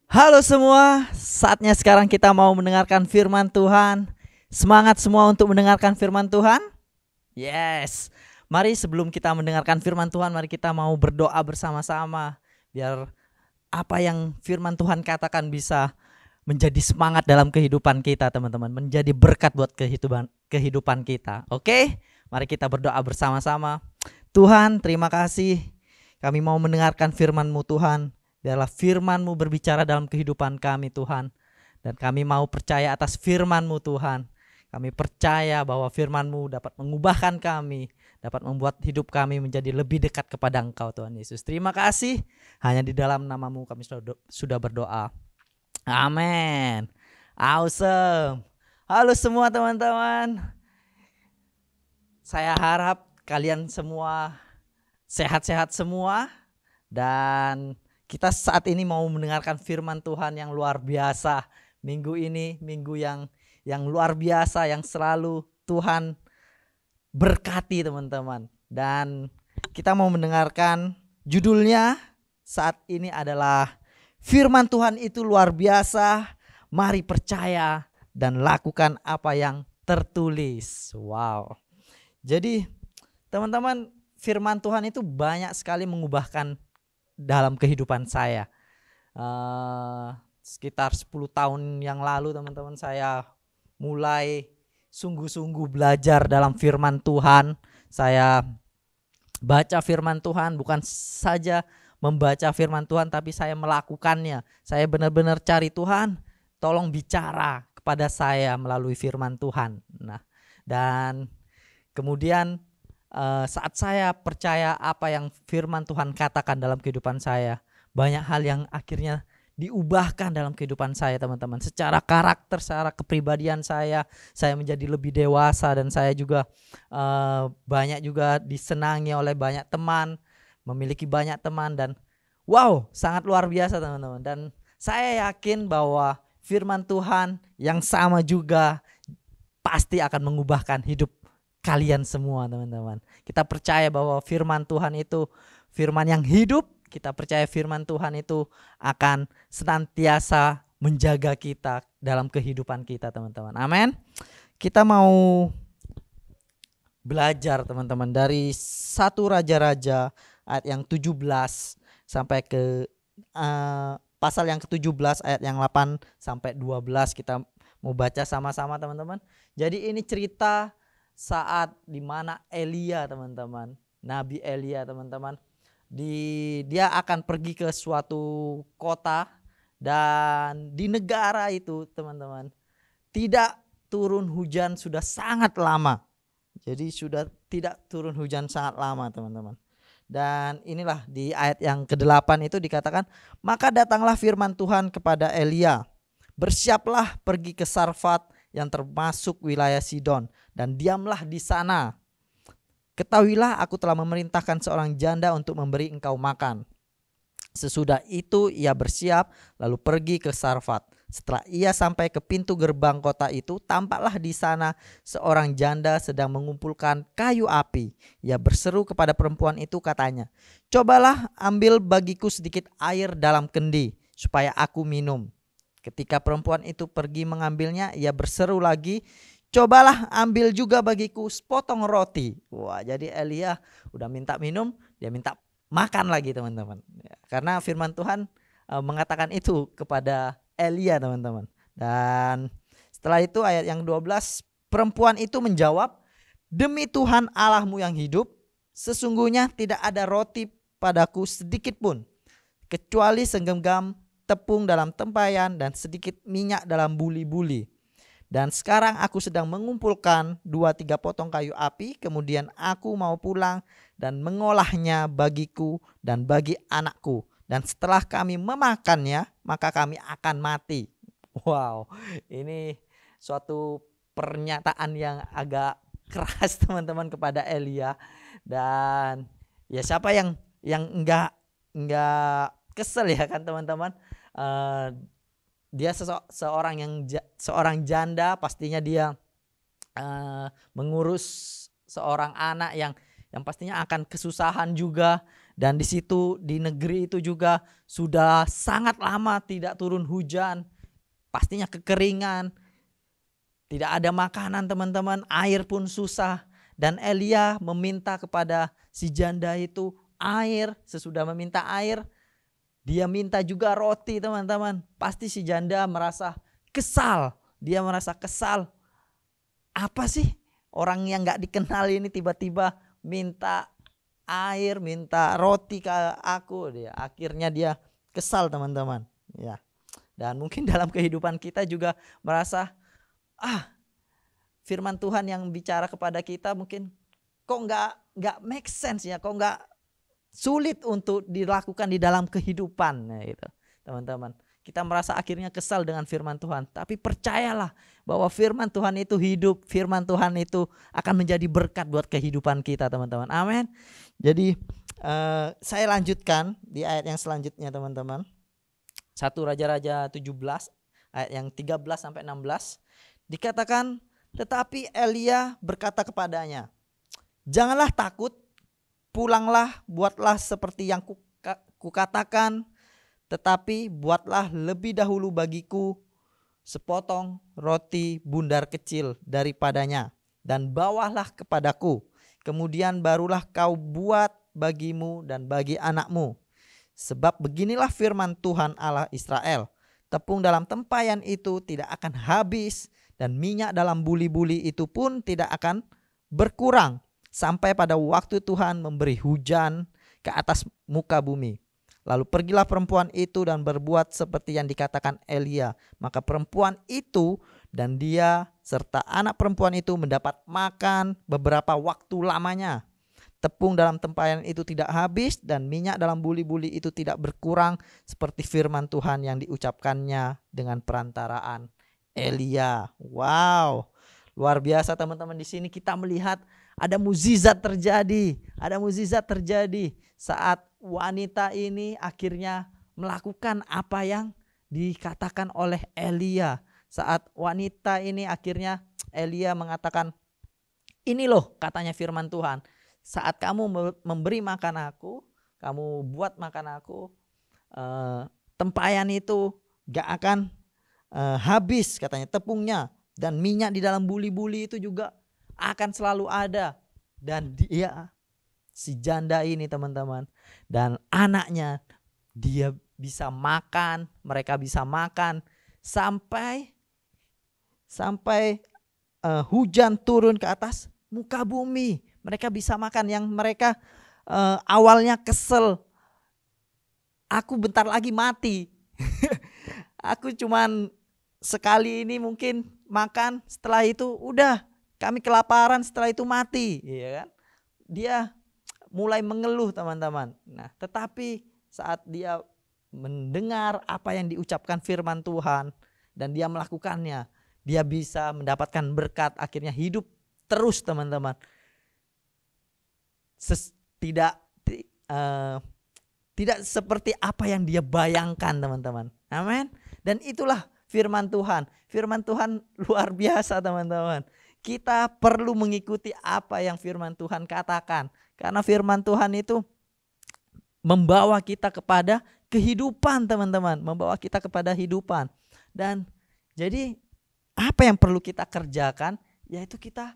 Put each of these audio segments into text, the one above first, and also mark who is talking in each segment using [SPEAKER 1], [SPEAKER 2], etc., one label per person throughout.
[SPEAKER 1] Halo semua, saatnya sekarang kita mau mendengarkan firman Tuhan. Semangat semua untuk mendengarkan firman Tuhan? Yes. Mari sebelum kita mendengarkan firman Tuhan, mari kita mau berdoa bersama-sama. Biar apa yang firman Tuhan katakan bisa menjadi semangat dalam kehidupan kita, teman-teman. Menjadi berkat buat kehidupan kita. Oke? Mari kita berdoa bersama-sama. Tuhan, terima kasih. Kami mau mendengarkan firman-Mu, Tuhan. Biarlah firman-Mu berbicara dalam kehidupan kami, Tuhan. Dan kami mau percaya atas firman-Mu, Tuhan. Kami percaya bahwa firman-Mu dapat mengubahkan kami, dapat membuat hidup kami menjadi lebih dekat kepada Engkau, Tuhan Yesus. Terima kasih. Hanya di dalam nama-Mu kami sudah berdoa. Amin. Awesome. Halo semua teman-teman. Saya harap kalian semua sehat-sehat semua. Dan kita saat ini mau mendengarkan firman Tuhan yang luar biasa. Minggu ini minggu yang luar biasa, yang selalu Tuhan berkati, teman-teman. Dan kita mau mendengarkan judulnya saat ini adalah firman Tuhan itu luar biasa. Mari percaya dan lakukan apa yang tertulis. Wow. Jadi teman-teman, firman Tuhan itu banyak sekali mengubahkan dalam kehidupan saya. Sekitar 10 tahun yang lalu, teman-teman, saya mulai sungguh-sungguh belajar dalam firman Tuhan. Saya baca firman Tuhan, bukan saja membaca firman Tuhan, tapi saya melakukannya. Saya benar-benar cari, Tuhan, tolong bicara kepada saya melalui firman Tuhan. Nah, dan kemudian saat saya percaya apa yang firman Tuhan katakan dalam kehidupan saya, banyak hal yang akhirnya diubahkan dalam kehidupan saya, teman-teman. Secara karakter, secara kepribadian saya menjadi lebih dewasa, dan saya juga banyak juga disenangi oleh banyak teman, memiliki banyak teman, dan wow, sangat luar biasa, teman-teman. Dan saya yakin bahwa firman Tuhan yang sama juga pasti akan mengubahkan hidup kalian semua, teman-teman. Kita percaya bahwa firman Tuhan itu firman yang hidup. Kita percaya firman Tuhan itu akan senantiasa menjaga kita dalam kehidupan kita, teman-teman. Amin. Kita mau belajar, teman-teman, dari 1 Raja-Raja ayat yang 17 sampai ke pasal yang ke-17 ayat yang 8 sampai 12. Kita mau baca sama-sama, teman-teman. Jadi ini cerita saat dimana Elia, teman-teman, Nabi Elia, teman-teman, dia akan pergi ke suatu kota, dan di negara itu, teman-teman, tidak turun hujan sudah sangat lama. Jadi sudah tidak turun hujan sangat lama, teman-teman. Dan inilah di ayat yang ke-8 itu dikatakan, maka datanglah firman Tuhan kepada Elia, bersiaplah pergi ke Sarfat yang termasuk wilayah Sidon, dan diamlah di sana. Ketahuilah aku telah memerintahkan seorang janda untuk memberi engkau makan. Sesudah itu ia bersiap lalu pergi ke Sarfat. Setelah ia sampai ke pintu gerbang kota itu, tampaklah di sana seorang janda sedang mengumpulkan kayu api. Ia berseru kepada perempuan itu, katanya, cobalah ambil bagiku sedikit air dalam kendi supaya aku minum. Ketika perempuan itu pergi mengambilnya, ia berseru lagi, cobalah ambil juga bagiku sepotong roti. Wah, jadi Elia udah minta minum, dia minta makan lagi, teman-teman. Ya, karena firman Tuhan mengatakan itu kepada Elia, teman-teman. Dan setelah itu ayat yang 12, perempuan itu menjawab, demi Tuhan Allahmu yang hidup, sesungguhnya tidak ada roti padaku sedikit pun, kecuali segenggam tepung dalam tempayan dan sedikit minyak dalam buli-buli. Dan sekarang aku sedang mengumpulkan 2-3 potong kayu api, kemudian aku mau pulang dan mengolahnya bagiku dan bagi anakku. Dan setelah kami memakannya, maka kami akan mati. Wow, ini suatu pernyataan yang agak keras, teman-teman, kepada Elia. Dan ya, siapa yang enggak kesel, ya kan, teman-teman? Dia seorang janda, pastinya dia mengurus seorang anak yang pastinya akan kesusahan juga. Dan di situ di negeri itu juga sudah sangat lama tidak turun hujan, pastinya kekeringan, tidak ada makanan teman-teman, air pun susah. Dan Elia meminta kepada si janda itu air. Sesudah meminta air, dia minta juga roti teman-teman. Pasti si janda merasa kesal. Dia merasa kesal. Apa sih orang yang gak dikenal ini tiba-tiba minta air, minta roti ke aku. Akhirnya dia kesal teman-teman. Ya. Dan mungkin dalam kehidupan kita juga merasa firman Tuhan yang bicara kepada kita mungkin kok nggak make sense ya, kok nggak sulit untuk dilakukan di dalam kehidupan gitu teman-teman. Kita merasa akhirnya kesal dengan firman Tuhan, tapi percayalah bahwa firman Tuhan itu hidup, firman Tuhan itu akan menjadi berkat buat kehidupan kita teman-teman. Amin. Jadi saya lanjutkan di ayat yang selanjutnya teman-teman. 1 Raja-Raja 17 ayat yang 13 sampai 16 dikatakan, tetapi Elia berkata kepadanya, janganlah takut, pulanglah, buatlah seperti yang kukatakan, tetapi buatlah lebih dahulu bagiku sepotong roti bundar kecil daripadanya, dan bawalah kepadaku. Kemudian barulah kau buat bagimu dan bagi anakmu. Sebab beginilah firman Tuhan Allah Israel, tepung dalam tempayan itu tidak akan habis, dan minyak dalam buli-buli itu pun tidak akan berkurang sampai pada waktu Tuhan memberi hujan ke atas muka bumi. Lalu pergilah perempuan itu dan berbuat seperti yang dikatakan Elia. Maka perempuan itu dan dia serta anak perempuan itu mendapat makan beberapa waktu lamanya. Tepung dalam tempayan itu tidak habis dan minyak dalam buli-buli itu tidak berkurang, seperti firman Tuhan yang diucapkannya dengan perantaraan Elia. Wow, luar biasa teman-teman. Di sini kita melihat ada mukjizat terjadi. Ada mukjizat terjadi saat wanita ini akhirnya melakukan apa yang dikatakan oleh Elia. Saat wanita ini akhirnya Elia mengatakan, ini loh katanya firman Tuhan, saat kamu memberi makan aku, kamu buat makan aku, tempayan itu gak akan habis katanya tepungnya, dan minyak di dalam buli-buli itu juga akan selalu ada. Dan dia, si janda ini teman-teman, dan anaknya, dia bisa makan, mereka bisa makan sampai hujan turun ke atas muka bumi. Mereka bisa makan yang mereka awalnya kesel, aku bentar lagi mati. Aku cuman sekali ini mungkin makan, setelah itu udah kami kelaparan, setelah itu mati, ya kan? Dia mulai mengeluh teman-teman. Nah, tetapi saat dia mendengar apa yang diucapkan firman Tuhan dan dia melakukannya, dia bisa mendapatkan berkat, akhirnya hidup terus teman-teman. Tidak seperti apa yang dia bayangkan teman-teman. Amin. Dan itulah firman Tuhan. Firman Tuhan luar biasa teman-teman. Kita perlu mengikuti apa yang firman Tuhan katakan. Karena firman Tuhan itu membawa kita kepada kehidupan teman-teman. Membawa kita kepada kehidupan. Dan jadi apa yang perlu kita kerjakan? Yaitu kita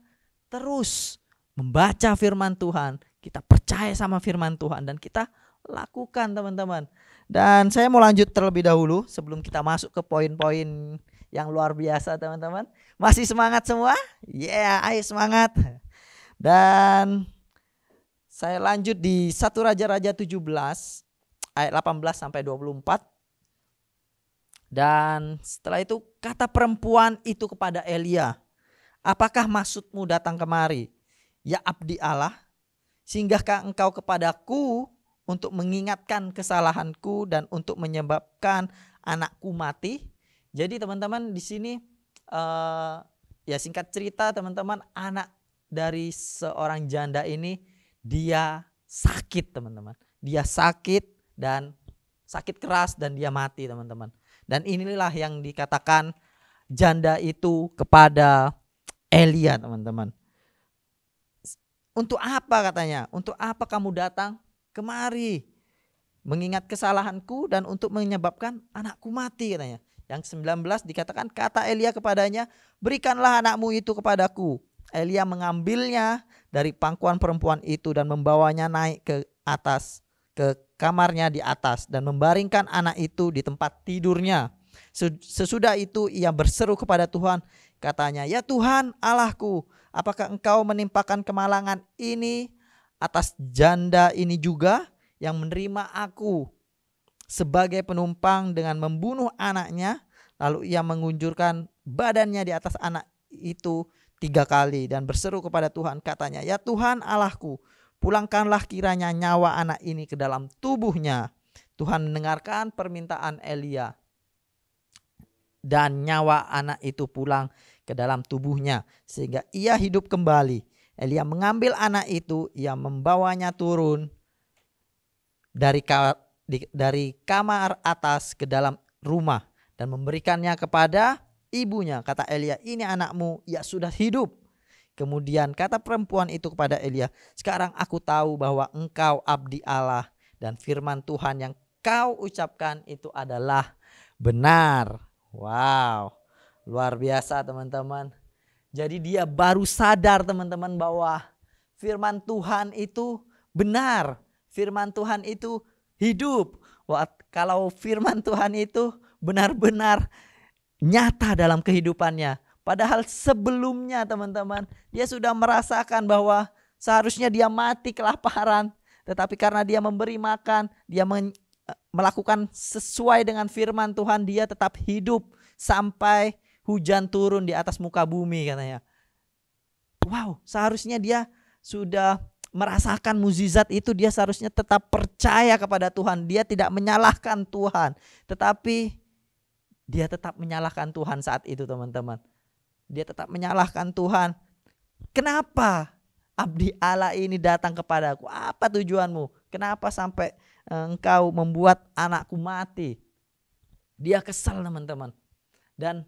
[SPEAKER 1] terus membaca firman Tuhan. Kita percaya sama firman Tuhan dan kita lakukan teman-teman. Dan saya mau lanjut terlebih dahulu sebelum kita masuk ke poin-poin yang luar biasa teman-teman. Masih semangat semua? Yeah, ayo semangat. Dan saya lanjut di 1 Raja-Raja 17 ayat 18 sampai 24. Dan setelah itu kata perempuan itu kepada Elia, apakah maksudmu datang kemari, ya abdi Allah? Singgahkah engkau kepadaku untuk mengingatkan kesalahanku dan untuk menyebabkan anakku mati? Jadi teman-teman di sini ya singkat cerita teman-teman, anak dari seorang janda ini dia sakit teman-teman. Dia sakit dan sakit keras dan dia mati teman-teman. Dan inilah yang dikatakan janda itu kepada Elia teman-teman. Untuk apa katanya? Untuk apa kamu datang kemari mengingat kesalahanku dan untuk menyebabkan anakku mati, katanya. Yang 19 dikatakan, kata Elia kepadanya, berikanlah anakmu itu kepadaku. Elia mengambilnya dari pangkuan perempuan itu dan membawanya naik ke atas, ke kamarnya di atas, dan membaringkan anak itu di tempat tidurnya. Sesudah itu ia berseru kepada Tuhan, katanya, ya Tuhan Allahku, apakah engkau menimpakan kemalangan ini atas janda ini juga yang menerima aku sebagai penumpang dengan membunuh anaknya? Lalu ia mengunjurkan badannya di atas anak itu 3 kali dan berseru kepada Tuhan, katanya, ya Tuhan Allahku, pulangkanlah kiranya nyawa anak ini ke dalam tubuhnya. Tuhan mendengarkan permintaan Elia dan nyawa anak itu pulang ke dalam tubuhnya sehingga ia hidup kembali. Elia mengambil anak itu, ia membawanya turun dari kamar atas ke dalam rumah dan memberikannya kepada ibunya. Kata Elia, ini anakmu, ia sudah hidup. Kemudian kata perempuan itu kepada Elia, sekarang aku tahu bahwa engkau abdi Allah dan firman Tuhan yang kau ucapkan itu adalah benar. Wow, luar biasa teman-teman. Jadi dia baru sadar teman-teman bahwa firman Tuhan itu benar. Firman Tuhan itu hidup. Wah, kalau firman Tuhan itu benar-benar nyata dalam kehidupannya. Padahal sebelumnya teman-teman, dia sudah merasakan bahwa seharusnya dia mati kelaparan. Tetapi karena dia memberi makan, dia melakukan sesuai dengan firman Tuhan, dia tetap hidup sampai hujan turun di atas muka bumi, katanya. Wow, seharusnya dia sudah merasakan mukjizat itu, dia seharusnya tetap percaya kepada Tuhan. Dia tidak menyalahkan Tuhan, tetapi dia tetap menyalahkan Tuhan saat itu teman-teman. Dia tetap menyalahkan Tuhan. Kenapa abdi Allah ini datang kepadaku? Apa tujuanmu? Kenapa sampai engkau membuat anakku mati? Dia kesal teman-teman. Dan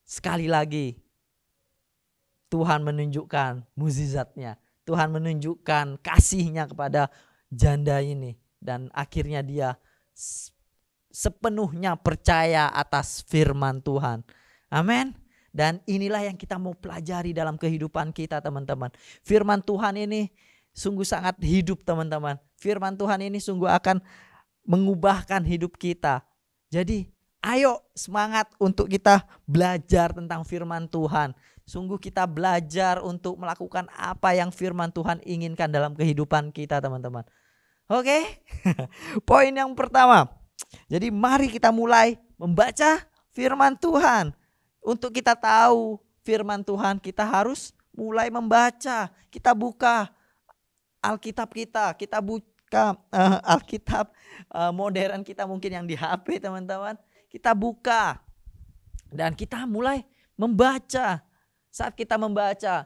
[SPEAKER 1] sekali lagi Tuhan menunjukkan mukjizatnya. Tuhan menunjukkan kasihnya kepada janda ini. Dan akhirnya dia sepenuhnya percaya atas firman Tuhan. Amin. Dan inilah yang kita mau pelajari dalam kehidupan kita teman-teman. Firman Tuhan ini sungguh sangat hidup teman-teman. Firman Tuhan ini sungguh akan mengubahkan hidup kita. Jadi ayo semangat untuk kita belajar tentang firman Tuhan. Sungguh kita belajar untuk melakukan apa yang firman Tuhan inginkan dalam kehidupan kita teman-teman. Oke. Poin yang pertama. Jadi mari kita mulai membaca firman Tuhan. Untuk kita tahu firman Tuhan, kita harus mulai membaca. Kita buka Alkitab kita buka Alkitab modern kita mungkin yang di HP teman-teman. Kita buka dan kita mulai membaca. Saat kita membaca,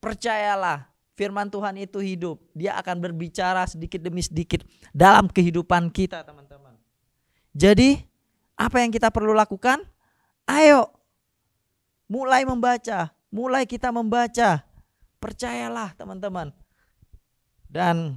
[SPEAKER 1] percayalah firman Tuhan itu hidup. Dia akan berbicara sedikit demi sedikit dalam kehidupan kita teman-teman. Jadi apa yang kita perlu lakukan? Ayo mulai membaca, mulai kita membaca. Percayalah teman-teman. Dan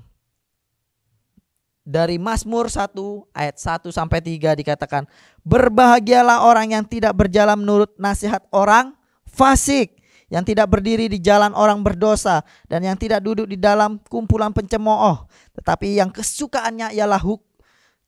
[SPEAKER 1] dari Mazmur 1 ayat 1 sampai 3 dikatakan, berbahagialah orang yang tidak berjalan menurut nasihat orang fasik, yang tidak berdiri di jalan orang berdosa, dan yang tidak duduk di dalam kumpulan pencemooh, tetapi yang kesukaannya ialah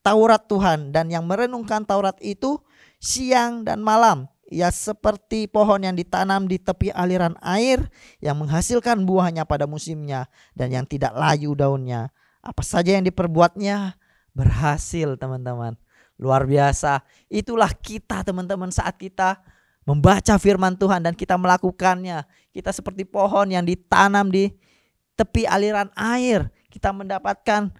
[SPEAKER 1] Taurat Tuhan, dan yang merenungkan Taurat itu siang dan malam. Ia seperti pohon yang ditanam di tepi aliran air, yang menghasilkan buahnya pada musimnya, dan yang tidak layu daunnya. Apa saja yang diperbuatnya berhasil teman-teman. Luar biasa. Itulah kita teman-teman saat kita membaca firman Tuhan dan kita melakukannya. Kita seperti pohon yang ditanam di tepi aliran air. Kita mendapatkan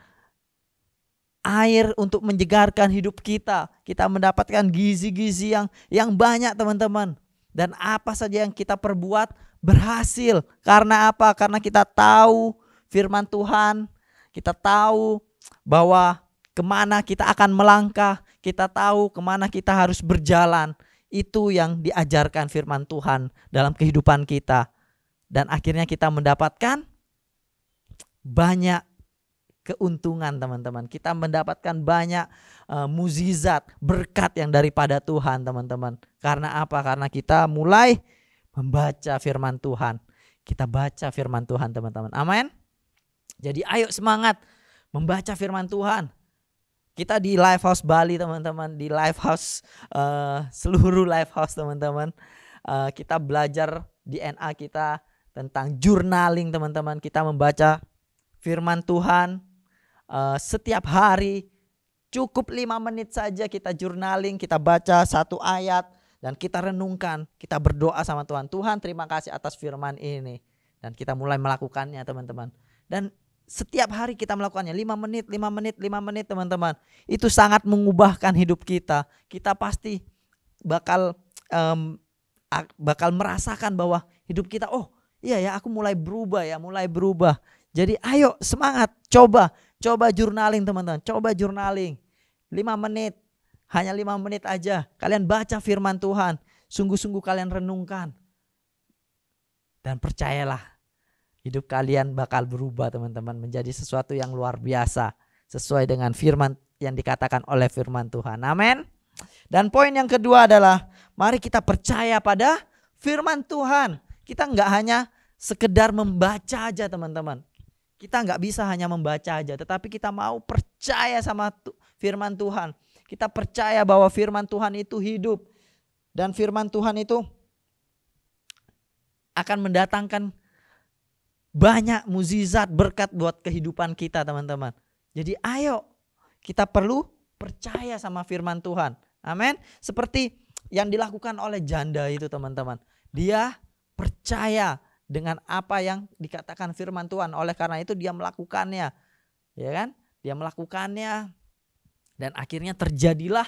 [SPEAKER 1] air untuk menyegarkan hidup kita. Kita mendapatkan gizi-gizi yang banyak teman-teman. Dan apa saja yang kita perbuat berhasil. Karena apa? Karena kita tahu firman Tuhan. Kita tahu bahwa kemana kita akan melangkah. Kita tahu kemana kita harus berjalan. Itu yang diajarkan firman Tuhan dalam kehidupan kita. Dan akhirnya kita mendapatkan banyak keuntungan teman-teman. Kita mendapatkan banyak mukjizat, berkat yang daripada Tuhan teman-teman. Karena apa? Karena kita mulai membaca firman Tuhan. Kita baca firman Tuhan teman-teman. Amin. Jadi ayo semangat membaca firman Tuhan. Kita di Lifehouse Bali teman-teman, di Lifehouse seluruh Lifehouse teman-teman. Kita belajar di NA kita tentang journaling teman-teman. Kita membaca firman Tuhan setiap hari. Cukup 5 menit saja kita journaling, kita baca 1 ayat dan kita renungkan. Kita berdoa sama Tuhan. Tuhan, terima kasih atas firman ini. Dan kita mulai melakukannya teman-teman. Dan setiap hari kita melakukannya 5 menit, 5 menit, 5 menit teman-teman. Itu sangat mengubahkan hidup kita. Kita pasti bakal merasakan bahwa hidup kita, oh iya ya, aku mulai berubah ya, mulai berubah. Jadi ayo semangat, coba journaling teman-teman, coba journaling 5 menit, hanya 5 menit aja. Kalian baca firman Tuhan, sungguh-sungguh kalian renungkan. Dan percayalah, hidup kalian bakal berubah teman-teman, menjadi sesuatu yang luar biasa. Sesuai dengan firman yang dikatakan oleh firman Tuhan. Amin. Dan poin yang kedua adalah, mari kita percaya pada firman Tuhan. Kita nggak hanya sekedar membaca aja teman-teman. Kita nggak bisa hanya membaca aja, tetapi kita mau percaya sama firman Tuhan. Kita percaya bahwa firman Tuhan itu hidup. Dan firman Tuhan itu akan mendatangkan banyak mukjizat, berkat buat kehidupan kita teman-teman. Jadi ayo, kita perlu percaya sama firman Tuhan. Amin. Seperti yang dilakukan oleh janda itu teman-teman. Dia percaya dengan apa yang dikatakan firman Tuhan. Oleh karena itu dia melakukannya. Ya kan? Dia melakukannya. Dan akhirnya terjadilah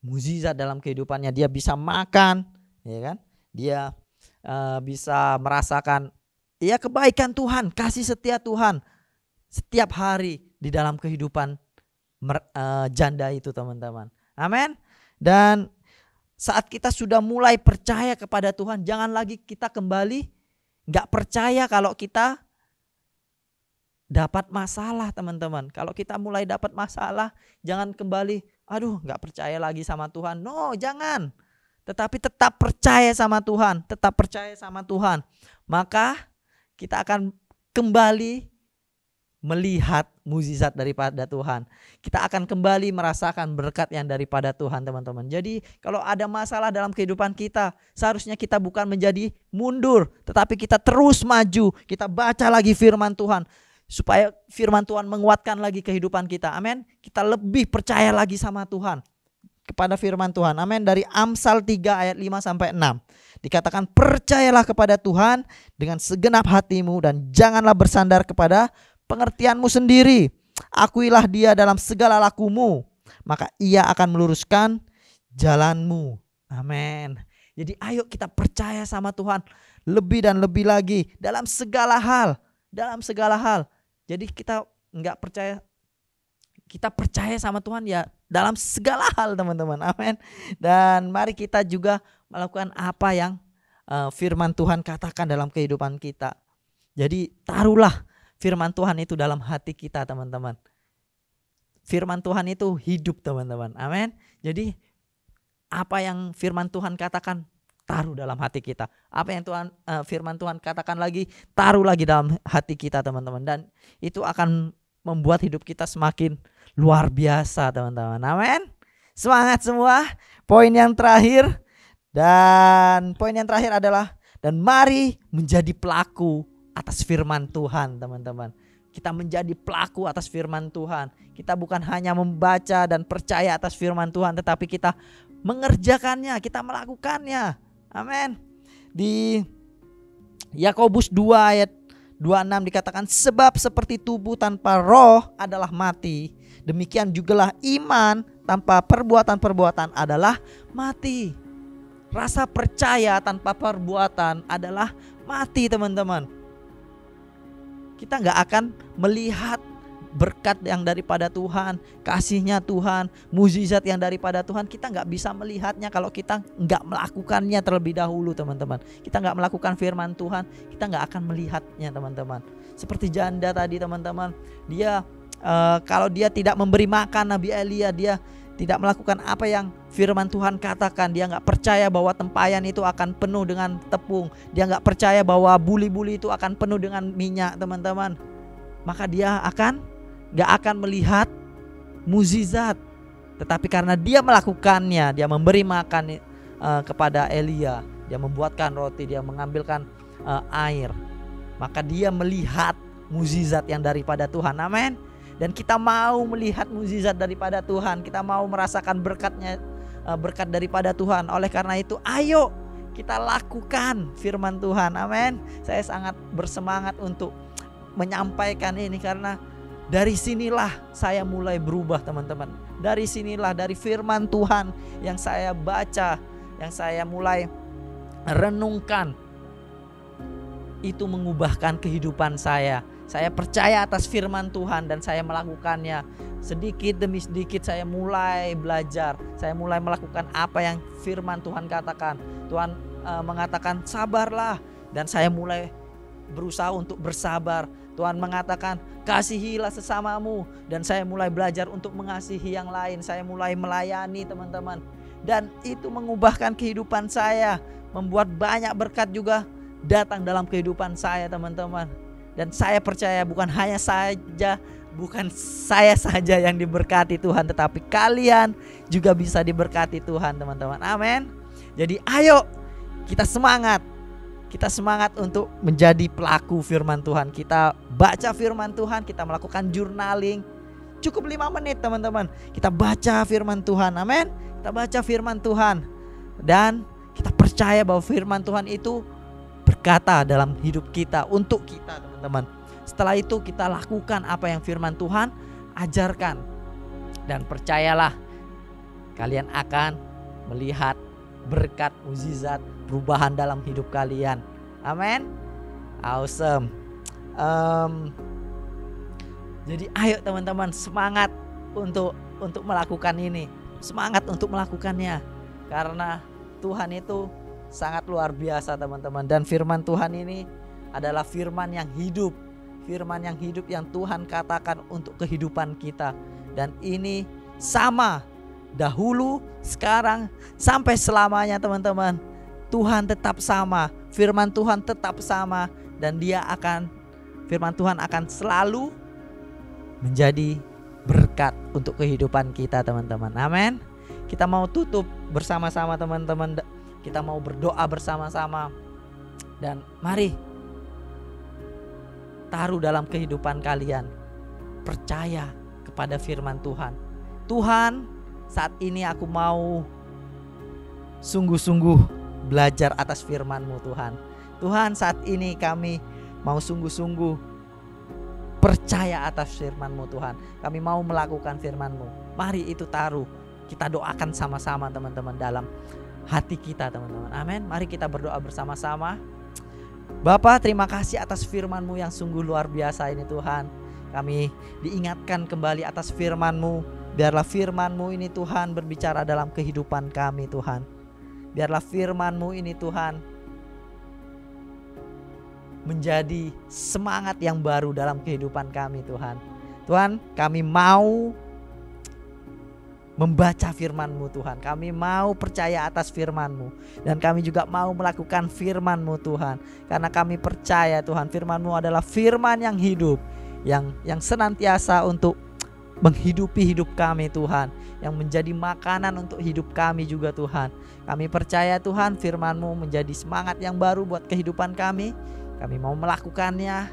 [SPEAKER 1] mukjizat dalam kehidupannya. Dia bisa makan. Ya kan? Dia bisa merasakan kebaikan Tuhan. Kasih setia Tuhan. Setiap hari di dalam kehidupan janda itu teman-teman. Amin. Dan saat kita sudah mulai percaya kepada Tuhan, jangan lagi kita kembali gak percaya kalau kita dapat masalah teman-teman. Kalau kita mulai dapat masalah, jangan kembali, aduh gak percaya lagi sama Tuhan. No, jangan. Tetapi tetap percaya sama Tuhan. Tetap percaya sama Tuhan. Maka kita akan kembali melihat mukjizat daripada Tuhan. Kita akan kembali merasakan berkat yang daripada Tuhan teman-teman. Jadi kalau ada masalah dalam kehidupan kita, seharusnya kita bukan menjadi mundur, tetapi kita terus maju. Kita baca lagi firman Tuhan, supaya firman Tuhan menguatkan lagi kehidupan kita. Amin. Kita lebih percaya lagi sama Tuhan, kepada firman Tuhan. Amin. Dari Amsal 3 ayat 5-6 dikatakan, percayalah kepada Tuhan dengan segenap hatimu dan janganlah bersandar kepada pengertianmu sendiri. Akuilah dia dalam segala lakumu, maka ia akan meluruskan jalanmu. Amin. Jadi ayo kita percaya sama Tuhan lebih dan lebih lagi dalam segala hal. Dalam segala hal. Jadi kita enggak percaya, kita percaya sama Tuhan ya dalam segala hal teman-teman. Amin. Dan mari kita juga melakukan apa yang firman Tuhan katakan dalam kehidupan kita. Jadi taruhlah firman Tuhan itu dalam hati kita teman-teman. Firman Tuhan itu hidup teman-teman. Amin. Jadi apa yang firman Tuhan katakan, taruh dalam hati kita. Apa yang firman Tuhan katakan lagi, taruh lagi dalam hati kita teman-teman. Dan itu akan membuat hidup kita semakin luar biasa teman-teman. Amin. Semangat semua. Poin yang terakhir. Dan poin yang terakhir adalah, dan mari menjadi pelaku atas firman Tuhan teman-teman. Kita menjadi pelaku atas firman Tuhan. Kita bukan hanya membaca dan percaya atas firman Tuhan, tetapi kita mengerjakannya, kita melakukannya. Amin. Di Yakobus 2 ayat 26 dikatakan, sebab seperti tubuh tanpa roh adalah mati, demikian jugalah iman tanpa perbuatan-perbuatan adalah mati. Rasa percaya tanpa perbuatan adalah mati teman-teman. Kita gak akan melihat berkat yang daripada Tuhan, kasihnya Tuhan, mukjizat yang daripada Tuhan. Kita gak bisa melihatnya kalau kita gak melakukannya terlebih dahulu teman-teman. Kita gak melakukan firman Tuhan, kita gak akan melihatnya teman-teman. Seperti janda tadi teman-teman, dia kalau dia tidak memberi makan Nabi Elia, dia tidak melakukan apa yang firman Tuhan katakan, dia nggak percaya bahwa tempayan itu akan penuh dengan tepung, dia nggak percaya bahwa buli-buli itu akan penuh dengan minyak, teman-teman, maka dia nggak akan melihat mukjizat. Tetapi karena dia melakukannya, dia memberi makan kepada Elia, dia membuatkan roti, dia mengambilkan air, maka dia melihat mukjizat yang daripada Tuhan. Amin. Dan kita mau melihat mukjizat daripada Tuhan, kita mau merasakan berkat daripada Tuhan. Oleh karena itu, ayo kita lakukan firman Tuhan. Amin. Saya sangat bersemangat untuk menyampaikan ini, karena dari sinilah saya mulai berubah, teman-teman. Dari sinilah, dari firman Tuhan yang saya baca, yang saya mulai renungkan, itu mengubahkan kehidupan saya. Saya percaya atas firman Tuhan dan saya melakukannya. Sedikit demi sedikit saya mulai belajar, saya mulai melakukan apa yang firman Tuhan katakan. Tuhan mengatakan sabarlah, dan saya mulai berusaha untuk bersabar. Tuhan mengatakan kasihilah sesamamu, dan saya mulai belajar untuk mengasihi yang lain. Saya mulai melayani, teman-teman, dan itu mengubahkan kehidupan saya, membuat banyak berkat juga datang dalam kehidupan saya, teman-teman. Dan saya percaya bukan saya saja yang diberkati Tuhan, tetapi kalian juga bisa diberkati Tuhan, teman-teman. Amin. Jadi ayo kita semangat. Kita semangat untuk menjadi pelaku firman Tuhan. Kita baca firman Tuhan, kita melakukan journaling. Cukup 5 menit, teman-teman. Kita baca firman Tuhan. Amin. Kita baca firman Tuhan, dan kita percaya bahwa firman Tuhan itu berkata dalam hidup kita, untuk kita, teman-teman. Setelah itu kita lakukan apa yang firman Tuhan ajarkan, dan percayalah kalian akan melihat berkat, mukjizat, perubahan dalam hidup kalian. Amin. Awesome. Jadi ayo, teman-teman, semangat untuk melakukan ini, semangat untuk melakukannya, karena Tuhan itu sangat luar biasa, teman-teman. Dan firman Tuhan ini adalah firman yang hidup, firman yang hidup yang Tuhan katakan untuk kehidupan kita. Dan ini sama dahulu, sekarang, sampai selamanya, teman-teman. Tuhan tetap sama, firman Tuhan tetap sama, dan firman Tuhan akan selalu menjadi berkat untuk kehidupan kita, teman-teman. Amin. Kita mau tutup bersama-sama, teman-teman. Kita mau berdoa bersama-sama, dan mari taruh dalam kehidupan kalian, percaya kepada firman Tuhan. Tuhan, saat ini aku mau sungguh-sungguh belajar atas firman-Mu, Tuhan. Tuhan, saat ini kami mau sungguh-sungguh percaya atas firman-Mu, Tuhan. Kami mau melakukan firman-Mu. Mari itu taruh, kita doakan sama-sama, teman-teman, dalam hati kita, teman-teman. Amin. Mari kita berdoa bersama-sama. Bapa, terima kasih atas firman-Mu yang sungguh luar biasa ini, Tuhan. Kami diingatkan kembali atas firman-Mu. Biarlah firman-Mu ini, Tuhan, berbicara dalam kehidupan kami, Tuhan. Biarlah firman-Mu ini, Tuhan, menjadi semangat yang baru dalam kehidupan kami, Tuhan. Tuhan, kami mau membaca firman-Mu, Tuhan. Kami mau percaya atas firman-Mu, dan kami juga mau melakukan firman-Mu, Tuhan. Karena kami percaya, Tuhan, firman-Mu adalah firman yang hidup, yang senantiasa untuk menghidupi hidup kami, Tuhan, yang menjadi makanan untuk hidup kami juga, Tuhan. Kami percaya, Tuhan, firman-Mu menjadi semangat yang baru buat kehidupan kami. Kami mau melakukannya.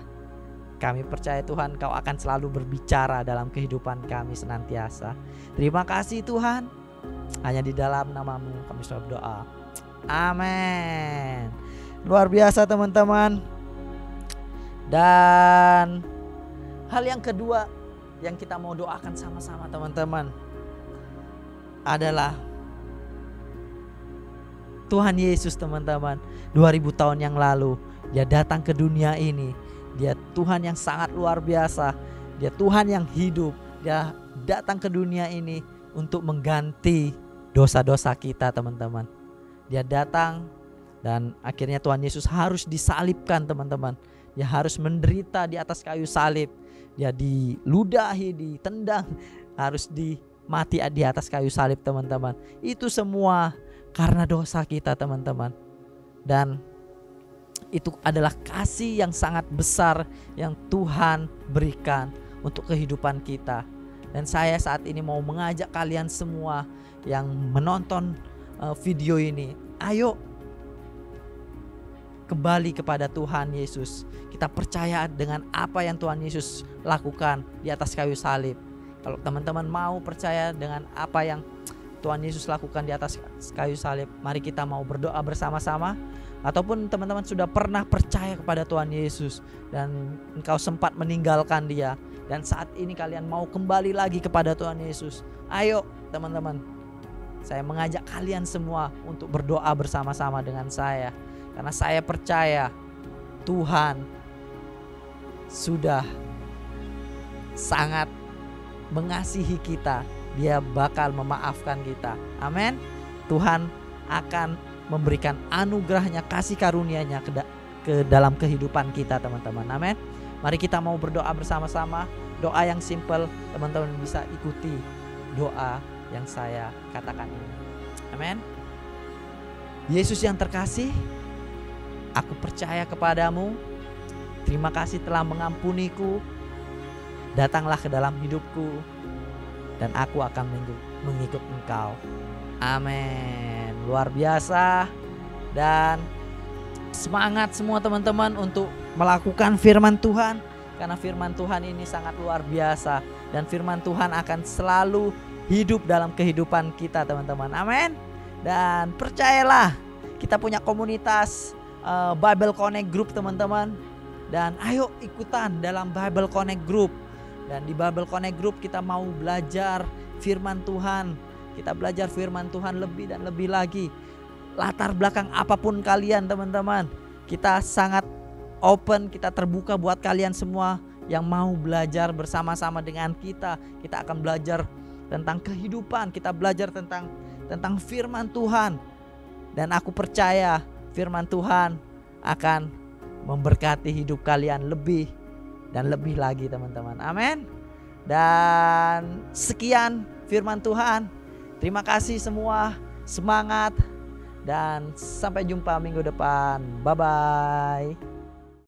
[SPEAKER 1] Kami percaya, Tuhan, Kau akan selalu berbicara dalam kehidupan kami senantiasa. Terima kasih, Tuhan. Hanya di dalam nama-Mu kami selalu berdoa. Amin. Luar biasa, teman-teman. Dan hal yang kedua yang kita mau doakan sama-sama, teman-teman, adalah Tuhan Yesus, teman-teman. 2000 tahun yang lalu Dia datang ke dunia ini. Dia Tuhan yang sangat luar biasa. Dia Tuhan yang hidup. Dia datang ke dunia ini untuk mengganti dosa-dosa kita, teman-teman. Dia datang, dan akhirnya Tuhan Yesus harus disalibkan, teman-teman. Dia harus menderita di atas kayu salib. dia diludahi, ditendang, harus mati di atas kayu salib, teman-teman. Itu semua karena dosa kita, teman-teman. Dan itu adalah kasih yang sangat besar yang Tuhan berikan untuk kehidupan kita. Dan saya saat ini mau mengajak kalian semua yang menonton video ini, ayo kembali kepada Tuhan Yesus. Kita percaya dengan apa yang Tuhan Yesus lakukan di atas kayu salib. Kalau teman-teman mau percaya dengan apa yang Tuhan Yesus lakukan di atas kayu salib, mari kita mau berdoa bersama-sama. Ataupun teman-teman sudah pernah percaya kepada Tuhan Yesus dan engkau sempat meninggalkan Dia, dan saat ini kalian mau kembali lagi kepada Tuhan Yesus, ayo teman-teman, saya mengajak kalian semua untuk berdoa bersama-sama dengan saya. Karena saya percaya Tuhan sudah sangat mengasihi kita. Dia bakal memaafkan kita. Amin. Tuhan akan memberikan anugerahnya, kasih karunia-Nya ke dalam kehidupan kita, teman-teman. Amin. Mari kita mau berdoa bersama-sama. Doa yang simple, teman-teman bisa ikuti doa yang saya katakan ini. Amin. Yesus yang terkasih, aku percaya kepadamu. Terima kasih telah mengampuniku. Datanglah ke dalam hidupku, dan aku akan mengikut Engkau. Amin. Luar biasa. Dan semangat semua teman-teman untuk melakukan firman Tuhan, karena firman Tuhan ini sangat luar biasa, dan firman Tuhan akan selalu hidup dalam kehidupan kita, teman-teman. Amin. Dan percayalah, kita punya komunitas Bible Connect Group, teman-teman. Dan ayo ikutan dalam Bible Connect Group. Dan di Bible Connect Group kita mau belajar firman Tuhan. Kita belajar firman Tuhan lebih dan lebih lagi. Latar belakang apapun kalian, teman-teman, kita sangat open, kita terbuka buat kalian semua yang mau belajar bersama-sama dengan kita. Kita akan belajar tentang kehidupan, kita belajar tentang firman Tuhan. Dan aku percaya firman Tuhan akan memberkati hidup kalian lebih dan lebih lagi, teman-teman. Amin. Dan sekian firman Tuhan. Terima kasih semua. Semangat. Dan sampai jumpa minggu depan. Bye-bye.